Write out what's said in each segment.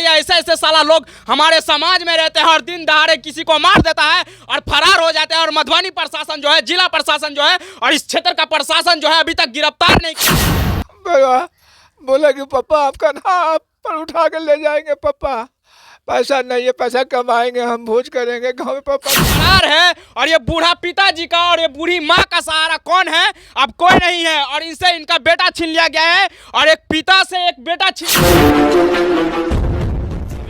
बताइए, ऐसे ऐसे साला लोग हमारे समाज में रहते हैं, हर दिन दहाड़े किसी को मार देता है और फरार हो जाते हैं। और मधुबनी प्रशासन जो है, जिला प्रशासन जो है और इस क्षेत्र का प्रशासन जो है अभी तक गिरफ्तार नहीं किया। बोले कि पापा आपका नाम पर उठा कर ले जाएंगे, पापा पैसा नहीं है, पैसा कमाएंगे, हम भोज करेंगे गाँव में। पापा फरार है और ये बूढ़ा पिताजी का और ये बूढ़ी माँ का सहारा कौन है? अब कोई नहीं है और इनसे इनका बेटा छीन लिया गया है और एक पिता से एक बेटा छीन।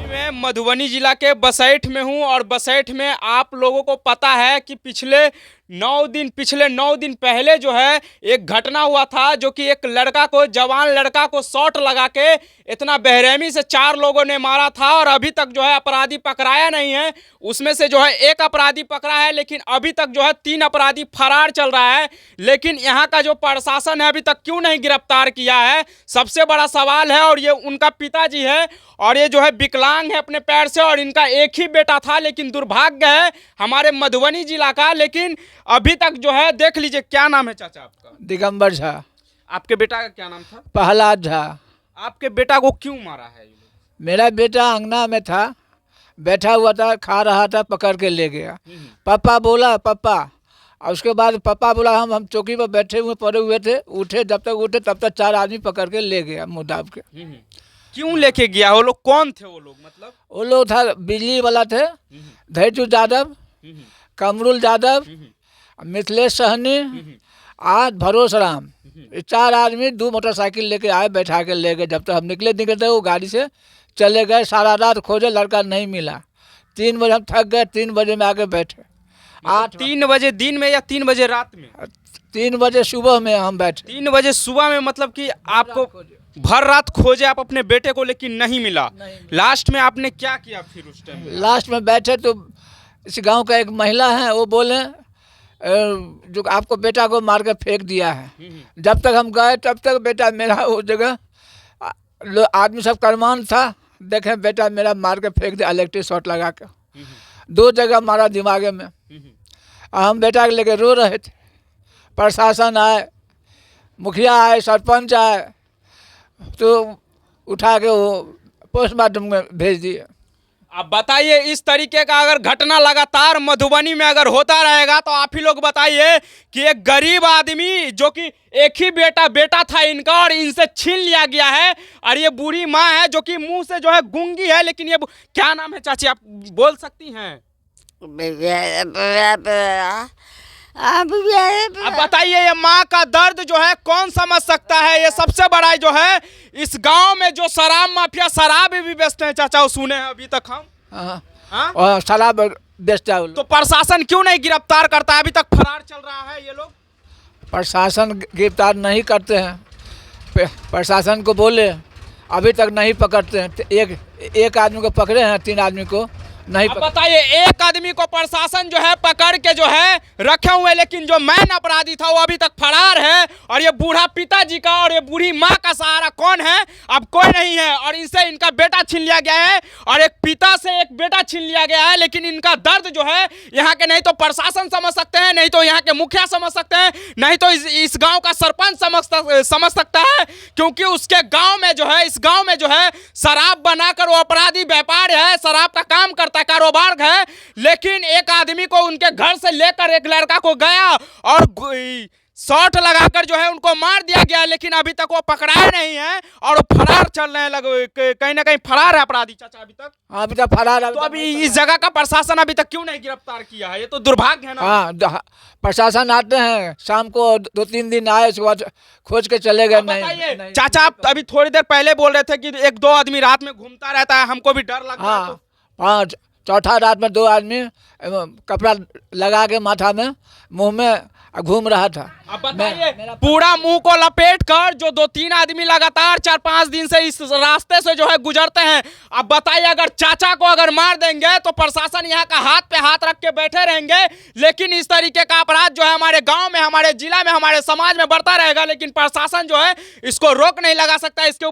मैं मधुबनी जिला के बसैठ में हूँ और बसैठ में आप लोगों को पता है कि पिछले 9 दिन पहले जो है एक घटना हुआ था, जो कि एक लड़का को, जवान लड़का को शॉट लगा के इतना बेरहमी से 4 लोगों ने मारा था और अभी तक जो है अपराधी पकड़ाया नहीं है। उसमें से जो है एक अपराधी पकड़ा है, लेकिन अभी तक जो है 3 अपराधी फरार चल रहा है। लेकिन यहाँ का जो प्रशासन है अभी तक क्यों नहीं गिरफ्तार किया है, सबसे बड़ा सवाल है। और ये उनका पिताजी है और ये जो है विकलांग है अपने पैर से और इनका एक ही बेटा था, लेकिन दुर्भाग्य है हमारे मधुबनी जिला का। लेकिन अभी तक जो है, देख लीजिए, क्या नाम है चाचा आपका? दिगंबर झा। आपके बेटा का क्या नाम था? प्रहलाद झा। आपके बेटा को क्यों मारा है ये लोग? मेरा बेटा अंगना में था, बैठा हुआ था, खा रहा था, पकड़ के ले गया। पापा बोला पापा, और उसके बाद पापा बोला हम चौकी पर बैठे हुए पड़े हुए थे, उठे, जब तक उठे तब तक 4 आदमी पकड़ के ले गया मुँह दाब के। क्यों लेके गया? वो लोग कौन थे? वो लोग मतलब वो लोग था बिजली वाला थे, धैर्य यादव, कमरुल यादव, मिथिलेश सहनी, आज भरोस राम। 4 आदमी 2 मोटरसाइकिल लेके आए, बैठा के ले गए। जब तक हम निकलते वो गाड़ी से चले गए। सारा रात खोजे, लड़का नहीं मिला। 3 बजे हम थक गए, 3 बजे में आके बैठे। 3 बजे दिन में या 3 बजे रात में? 3 बजे सुबह में हम बैठे। 3 बजे सुबह में, मतलब कि आपको भर रात खोजे आप अपने बेटे को, लेकिन नहीं मिला। लास्ट में आपने क्या किया फिर उस टाइम? लास्ट में बैठे तो इस गांव का एक महिला है, वो बोले जो आपको बेटा को मार के फेंक दिया है। जब तक हम गए तब तक बेटा मेरा वो जगह आदमी सब करमान था, देखें बेटा मेरा मार के फेंक दिया, इलेक्ट्रिक शॉट लगा के 2 जगह मारा दिमागे में। हम बेटा के लेके रो रहे थे। प्रशासन आए, मुखिया आए, सरपंच आए, तो उठा के वो पोस्टमार्टम में भेज दिए। अब बताइए, इस तरीके का अगर घटना लगातार मधुबनी में अगर होता रहेगा तो आप ही लोग बताइए कि एक गरीब आदमी जो कि एक ही बेटा था इनका और इनसे छीन लिया गया है। और ये बूढ़ी माँ है जो कि मुंह से जो है गूंगी है, लेकिन ये क्या नाम है चाची, आप बोल सकती हैं? अब बताइए, ये माँ का दर्द जो है कौन समझ सकता है? ये सबसे बड़ा जो है इस गांव में जो शराब माफिया शराब भी बेचते हैं चाचा, वो सुने हैं अभी तक हम। और शराब बेचता है। तो प्रशासन क्यों नहीं गिरफ्तार करता है? अभी तक फरार चल रहा है ये लोग। प्रशासन गिरफ्तार नहीं करते हैं। प्रशासन को बोले, अभी तक नहीं पकड़ते हैं। एक आदमी को पकड़े हैं, 3 आदमी को नहीं। बताइए, एक आदमी को प्रशासन जो है पकड़ के जो है रखे हुए, लेकिन जो मैन अपराधी था वो अभी तक फरार है। और ये बूढ़ा पिताजी का और ये बूढ़ी माँ का सहारा कौन है? अब कोई नहीं है और इनसे इनका बेटा छीन लिया गया है और एक पिता से एक बेटा छीन लिया गया है। लेकिन इनका दर्द जो है यहाँ के नहीं तो प्रशासन समझ सकते हैं, नहीं तो यहाँ के मुखिया समझ सकते हैं, नहीं तो इस गाँव का सरपंच समझ सकता है। क्योंकि उसके गाँव में जो है, इस गाँव में जो है शराब बनाकर वो अपराधी व्यापार है, शराब का काम करता कारोबार है। लेकिन एक आदमी को उनके घर से लेकर एक लड़का को गया और शॉट लगाकर जो है उनको मार दिया गया, लेकिन अभी तक वो पकड़ाए नहीं है और वो फरार चल रहे हैं। कहीं ना कहीं फरार है अपराधी चाचा अभी तक। अभी तक फरार है। तो अभी इस जगह का प्रशासन अभी तक क्यों नहीं गिरफ्तार किया है? ये तो दुर्भाग्य है ना। हाँ, प्रशासन आते हैं शाम को, 2-3 दिन आए, उसके बाद खोज के चले गए। नहीं चाचा, आप अभी थोड़ी देर पहले बोल रहे थे कि 1-2 आदमी रात में घूमता रहता है, हमको भी डर लगता है। हाँ, चौथा रात में 2 आदमी कपड़ा लगा के माथा में, मुंह में घूम रहा था। अब बताइए, पूरा मुंह को लपेट कर जो 2-3 आदमी लगातार 4-5 दिन से इस रास्ते से जो है गुजरते हैं। अब बताइए, अगर चाचा को अगर मार देंगे तो प्रशासन यहाँ का हाथ पे हाथ रख के बैठे रहेंगे। लेकिन इस तरीके का अपराध जो है हमारे गांव में, हमारे जिला में, हमारे समाज में बढ़ता रहेगा, लेकिन प्रशासन जो है इसको रोक नहीं लगा सकता, इसके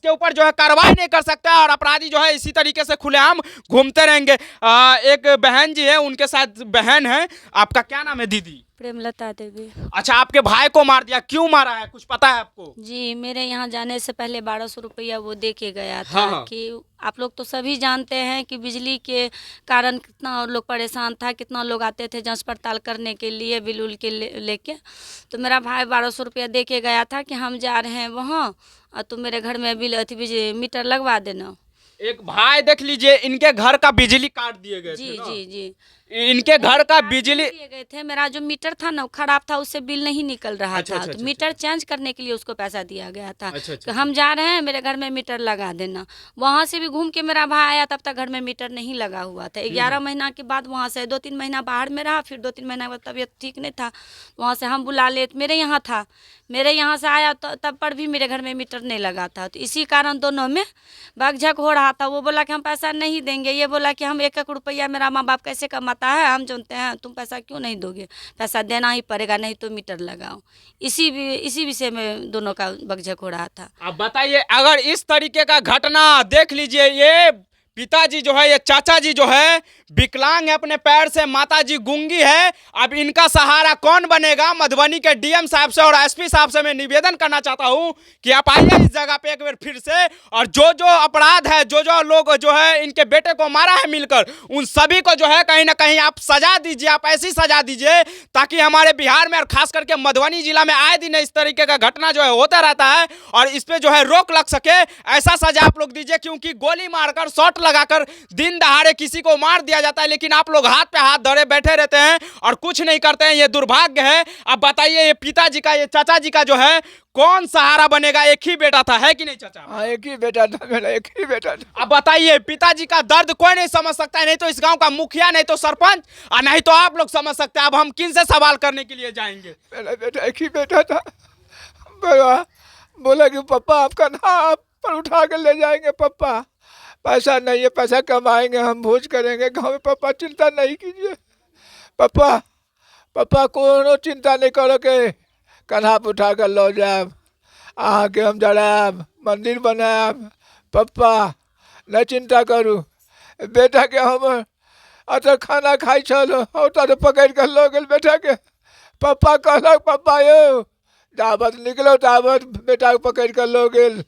ऊपर जो है कार्रवाई नहीं कर सकता और अपराधी जो है इसी तरीके से खुलेआम घूमते रहेंगे। एक बहन जी है, उनके साथ बहन है। आपका क्या नाम नाम है दीदी? प्रेमलता देवी। अच्छा, आपके भाई को मार दिया, क्यों मारा है, कुछ पता है आपको? जी, मेरे यहाँ जाने से पहले 1200 रुपया वो दे के गया था। हाँ, हाँ। कि आप लोग तो सभी जानते हैं कि बिजली के कारण कितना लोग परेशान था, कितना लोग आते थे जांच पड़ताल करने के लिए बिल उल के लेके। तो मेरा भाई 1200 रुपया दे के गया था कि हम जा रहे हैं वहाँ और तुम मेरे घर में बिल बिजली मीटर लगवा देना। एक भाई देख लीजिए, इनके घर का बिजली काट दिए गए जी थे ना? जी जी इनके घर का बिजली दिए गए थे। मेरा जो मीटर था ना वो खराब था, उससे बिल नहीं निकल रहा अच्छा, था। अच्छा, तो अच्छा, मीटर चेंज करने के लिए उसको पैसा दिया गया था। अच्छा, कि हम जा रहे हैं, मेरे घर में मीटर लगा देना। वहाँ से भी घूम के मेरा भाई आया, तब तक घर में मीटर नहीं लगा हुआ था। 11 महीना के बाद वहाँ से 2-3 महीना बाहर में रहा, फिर 2-3 महीना के बाद तबीयत ठीक नहीं था, वहाँ से हम बुला ले, मेरे यहाँ था, मेरे यहाँ से आया तो तब पर भी मेरे घर में मीटर नहीं लगा था। तो इसी कारण दोनों में बकझक हो रहा था। वो बोला कि हम पैसा नहीं देंगे, ये बोला कि हम 1-1 रुपया मेरा माँ बाप कैसे कमाता है हम जानते हैं, तुम पैसा क्यों नहीं दोगे, पैसा देना ही पड़ेगा, नहीं तो मीटर लगाओ। इसी विषय में दोनों का बकझक हो रहा था। अब बताइए, अगर इस तरीके का घटना देख लीजिए, ये पिताजी जो है, ये चाचा जी जो है विकलांग है अपने पैर से, माताजी गूंगी है, अब इनका सहारा कौन बनेगा? मधुबनी के डीएम साहब से और एसपी साहब से मैं निवेदन करना चाहता हूं कि आप आइए इस जगह पे एक बार फिर से, और जो जो अपराध है, जो जो लोग जो है इनके बेटे को मारा है मिलकर, उन सभी को जो है कहीं ना कहीं आप सजा दीजिए, आप ऐसी सजा दीजिए ताकि हमारे बिहार में और खास करके मधुबनी जिला में आए दिन इस तरीके का घटना जो है होता रहता है और इस पे जो है रोक लग सके, ऐसा सजा आप लोग दीजिए। क्योंकि गोली मारकर, शॉट लगाकर दिन दहाड़े किसी को मार दिया जाता है, लेकिन आप लोग हाथ पे हाथ धरे बैठे रहते हैं और कुछ नहीं करते हैं। ये दुर्भाग्य है। अब बताइए, ये पिताजी का, ये चाचा जी का जो है कौन सहारा बनेगा? एक ही बेटा था, है कि नहीं चाचा? हाँ, एक ही बेटा था मेरा, एक ही बेटा था। अब बताइए, पिताजी का दर्द कोई नहीं समझ सकता है, नहीं तो इस गांव का मुखिया, नहीं तो सरपंच, और नहीं तो आप लोग समझ सकते हैं। अब हम किन से सवाल करने के लिए जाएंगे? मेरा बेटा एक ही बेटा था। बोला कि पापा आपका नाम पर उठा कर ले जाएंगे, पापा पैसा नहीं है, पैसा कमाएंगे, हम भोज करेंगे गाँव में, पापा चिंता नहीं कीजिए, पापा कोनो चिंता नहीं करो के कन्हा पे उठा कर लो जाब, अहाँ के हम जड़ाब, मंदिर बनाब, पापा नहीं चिंता करू। बेटा के हम अत खाना खाई चलो तो पकड़ कर लो गए बेटा के। पापा कहलक, पापा यो दावत निकलो, दावत बेटा को पकड़ कर लो गेल।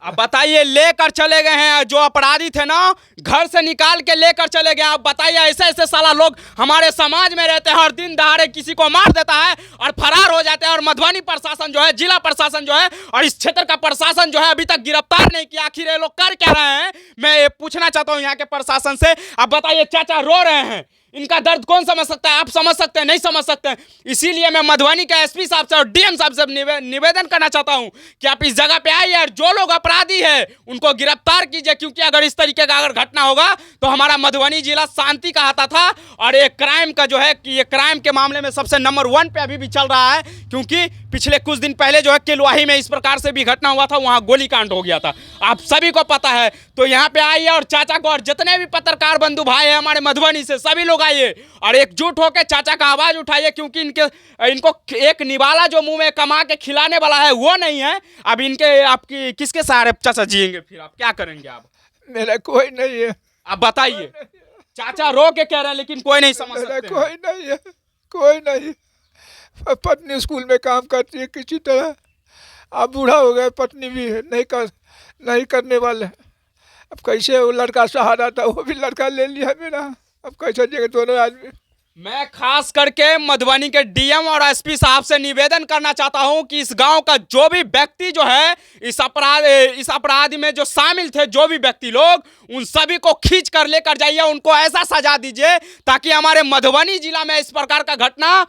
अब बताइए, लेकर चले गए हैं जो अपराधी थे ना, घर से निकाल के लेकर चले गए। आप बताइए, ऐसे ऐसे साला लोग हमारे समाज में रहते हैं और दिन दहाड़े किसी को मार देता है और फरार हो जाते हैं। और मधुबनी प्रशासन जो है, जिला प्रशासन जो है और इस क्षेत्र का प्रशासन जो है अभी तक गिरफ्तार नहीं किया। आखिर ये लोग कर क्या रहे हैं, मैं ये पूछना चाहता हूँ यहाँ के प्रशासन से। अब बताइए, चाचा रो रहे हैं, इनका दर्द कौन समझ सकता है? आप समझ सकते हैं? नहीं समझ सकते हैं। इसीलिए मैं मधुबनी के एसपी साहब से और डीएम साहब से निवेदन करना चाहता हूं कि आप इस जगह पे आइए और जो लोग अपराधी हैं उनको गिरफ्तार कीजिए। क्योंकि अगर इस तरीके का अगर घटना होगा तो हमारा मधुबनी जिला शांति का हाथा था और ये क्राइम का जो है कि ये क्राइम के मामले में सबसे नंबर 1 पे अभी भी चल रहा है। क्योंकि पिछले कुछ दिन पहले जो है किलवाही में इस प्रकार से भी घटना हुआ था, वहां गोलीकांड हो गया था, आप सभी को पता है। तो यहाँ पे आइए और चाचा को और जितने भी पत्रकार बंधु भाई हैं हमारे मधुबनी से, सभी लोग आइए और एकजुट होकर चाचा का आवाज उठाइए। क्योंकि इनको एक निवाला जो मुंह में कमा के खिलाने वाला है वो नहीं है। अब इनके आपकी किसके सहारे चाचा जिएंगे? फिर आप क्या करेंगे? आप मेरा कोई नहीं है। अब बताइए, चाचा रो के कह रहे हैं लेकिन कोई नहीं समझ सकते। कोई नहीं है, कोई नहीं। पत्नी स्कूल में काम करती है किसी तरह, अब बूढ़ा हो गया, पत्नी भी नहीं करने वाले। अब कैसे वो लड़का सहारा था, वो भी लड़का ले लिया मेरा, अब कैसे जिएंगे दोनों आदमी। मैं खास करके मधुबनी के डीएम और एसपी साहब से निवेदन करना चाहता हूं कि इस गांव का जो भी व्यक्ति जो है इस अपराध में जो शामिल थे, जो भी व्यक्ति लोग, उन सभी को खींच कर लेकर जाइए, उनको ऐसा सजा दीजिए ताकि हमारे मधुबनी जिला में इस प्रकार का घटना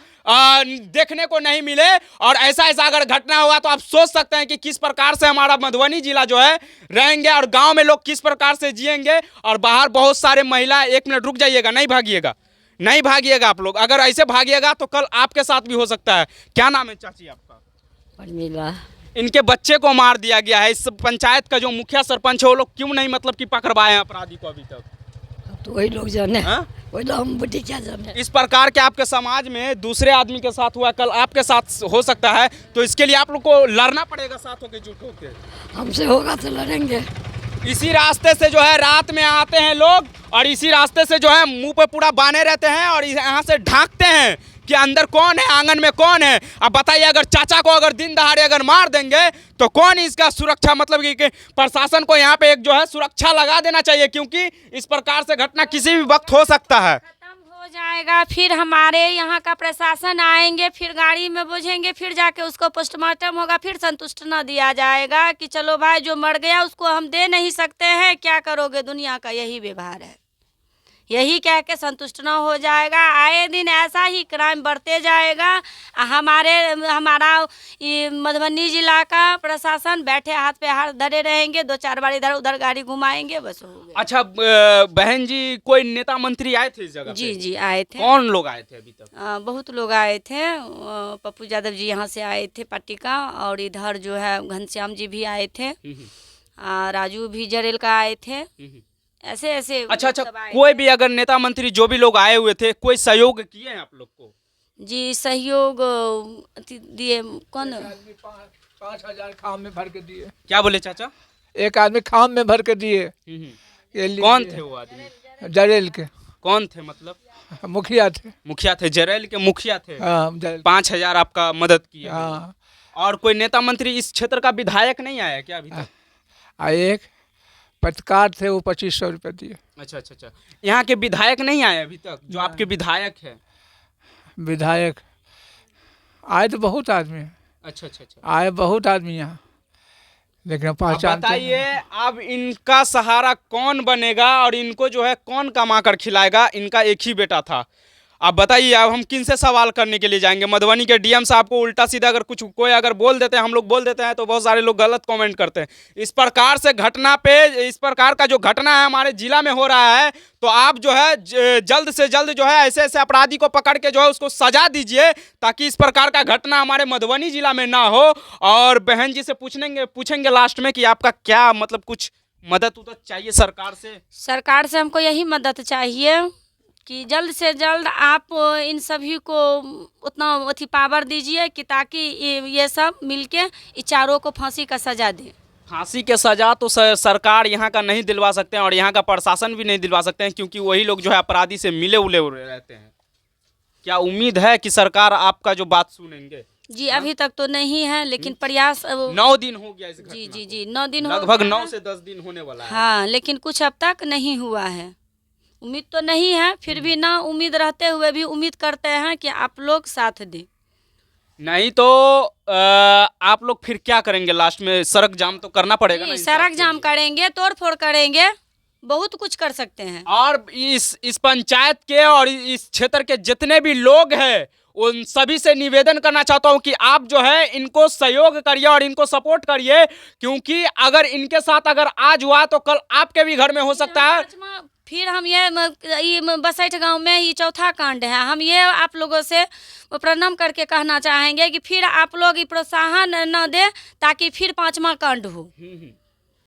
देखने को नहीं मिले। और ऐसा अगर घटना होगा तो आप सोच सकते हैं कि किस प्रकार से हमारा मधुबनी जिला जो है रहेंगे और गाँव में लोग किस प्रकार से जिएंगे। और बाहर बहुत सारे महिला, 1 मिनट रुक जाइएगा, नहीं भागिएगा आप लोग। अगर ऐसे भागिएगा तो कल आपके साथ भी हो सकता है। क्या नाम है चाची आपका? परमिला। इनके बच्चे को मार दिया गया है। इस पंचायत का जो मुखिया सरपंच है वो लोग क्यों नहीं मतलब कि पकड़वाए हैं अपराधी को अभी तक? तो वही लोग जाने, वही तो हम बुढ़ी क्या जाने। इस प्रकार के आपके समाज में दूसरे आदमी के साथ हुआ, कल आपके साथ हो सकता है। तो इसके लिए आप लोग को लड़ना पड़ेगा साथ होकर, जुट होकर। हमसे होगा तो लड़ेंगे। इसी रास्ते से जो है रात में आते हैं लोग और इसी रास्ते से जो है मुंह पे पूरा बांधे रहते हैं और यहाँ से ढांकते हैं कि अंदर कौन है, आंगन में कौन है। अब बताइए, अगर चाचा को अगर दिन दहाड़े अगर मार देंगे तो कौन इसका सुरक्षा, मतलब कि प्रशासन को यहाँ पे एक जो है सुरक्षा लगा देना चाहिए, क्योंकि इस प्रकार से घटना किसी भी वक्त हो सकता है। हो जाएगा, फिर हमारे यहाँ का प्रशासन आएंगे, फिर गाड़ी में बोझेंगे, फिर जाके उसको पोस्टमार्टम होगा, फिर संतुष्ट न दिया जाएगा कि चलो भाई जो मर गया उसको हम दे नहीं सकते हैं, क्या करोगे। दुनिया का यही व्यवहार है, यही कह के संतुष्ट न हो जाएगा। आए दिन ऐसा ही क्राइम बढ़ते जाएगा। हमारा ये मधुबनी जिला का प्रशासन बैठे हाथ पे हाथ धरे रहेंगे, 2-4 बार इधर उधर गाड़ी घुमाएंगे, बस हो गया। अच्छा बहन जी, कोई नेता मंत्री आए थे इस जगह पे? जी आए थे। कौन लोग आए थे अभी तक? बहुत लोग आए थे। पप्पू यादव जी यहाँ से आए थे पार्टी का, और इधर जो है घनश्याम जी भी आए थे, राजू भी जरेल का आए थे, ऐसे ऐसे। अच्छा, कोई भी अगर नेता मंत्री जो भी लोग आए हुए थे, कोई सहयोग किए हैं आप लोग को? जी सहयोग दिए। कौन? 5,000 खाम में भर के दिए। क्या बोले चाचा? एक आदमी खाम में भर के दिए। कौन थे वो आदमी? जरेल के। कौन थे मतलब? मुखिया थे। मुखिया थे, जरेल के मुखिया थे। 5,000 आपका मदद किया। और कोई नेता मंत्री इस क्षेत्र का विधायक नहीं आया क्या अभी तक? एक पत्रकार थे, वो 2,500 रुपये दिए। अच्छा, यहाँ के विधायक नहीं आए अभी तक, जो आपके विधायक है? विधायक आए तो बहुत आदमी। अच्छा, आए बहुत आदमी यहाँ, लेकिन पहचान। बताइए, अब इनका सहारा कौन बनेगा और इनको जो है कौन कमा कर खिलाएगा? इनका एक ही बेटा था। अब बताइए, अब हम किन से सवाल करने के लिए जाएंगे? मधुबनी के डीएम साहब को उल्टा सीधा अगर कुछ कोई अगर बोल देते हैं, हम लोग बोल देते हैं, तो बहुत सारे लोग गलत कमेंट करते हैं। इस प्रकार से घटना पे, इस प्रकार का जो घटना है हमारे जिला में हो रहा है, तो आप जो है जल्द से जल्द जो है ऐसे ऐसे अपराधी को पकड़ के जो है उसको सजा दीजिए, ताकि इस प्रकार का घटना हमारे मधुबनी जिला में ना हो। और बहन जी से पूछेंगे लास्ट में कि आपका क्या मतलब कुछ मदद चाहिए सरकार से? सरकार से हमको यही मदद चाहिए कि जल्द से जल्द आप इन सभी को उतना पावर दीजिए कि ताकि ये सब मिलके चारों को फांसी का सजा दे। फांसी के सजा तो सरकार यहाँ का नहीं दिलवा सकते हैं, और यहाँ का प्रशासन भी नहीं दिलवा सकते हैं, क्योंकि वही लोग जो है अपराधी से मिले उले रहते हैं। क्या उम्मीद है कि सरकार आपका जो बात सुनेंगे? जी अभी तक तो नहीं है, लेकिन प्रयास 9 दिन हो गया इस घटना को। जी 9 दिन, लगभग 9 से 10 दिन होने वाला है। हाँ, लेकिन कुछ अब तक नहीं हुआ है। उम्मीद तो नहीं है, फिर भी ना उम्मीद रहते हुए भी उम्मीद करते हैं कि आप लोग साथ दें। नहीं तो आप लोग फिर क्या करेंगे? लास्ट में सड़क जाम तो करना पड़ेगा ना? सड़क जाम करेंगे, तोड़ फोड़ करेंगे, बहुत कुछ कर सकते हैं। और इस पंचायत के और इस क्षेत्र के जितने भी लोग हैं, उन सभी से निवेदन करना चाहता हूं कि आप जो है इनको सहयोग करिए और इनको सपोर्ट करिए, क्योंकि अगर इनके साथ अगर आज हुआ तो कल आपके भी घर में हो सकता है। फिर हम ये बसैठ गांव में ये चौथा कांड है। हम ये आप लोगों से प्रणाम करके कहना चाहेंगे कि फिर आप लोग प्रोत्साहन न दे, ताकि फिर 5वां कांड हो।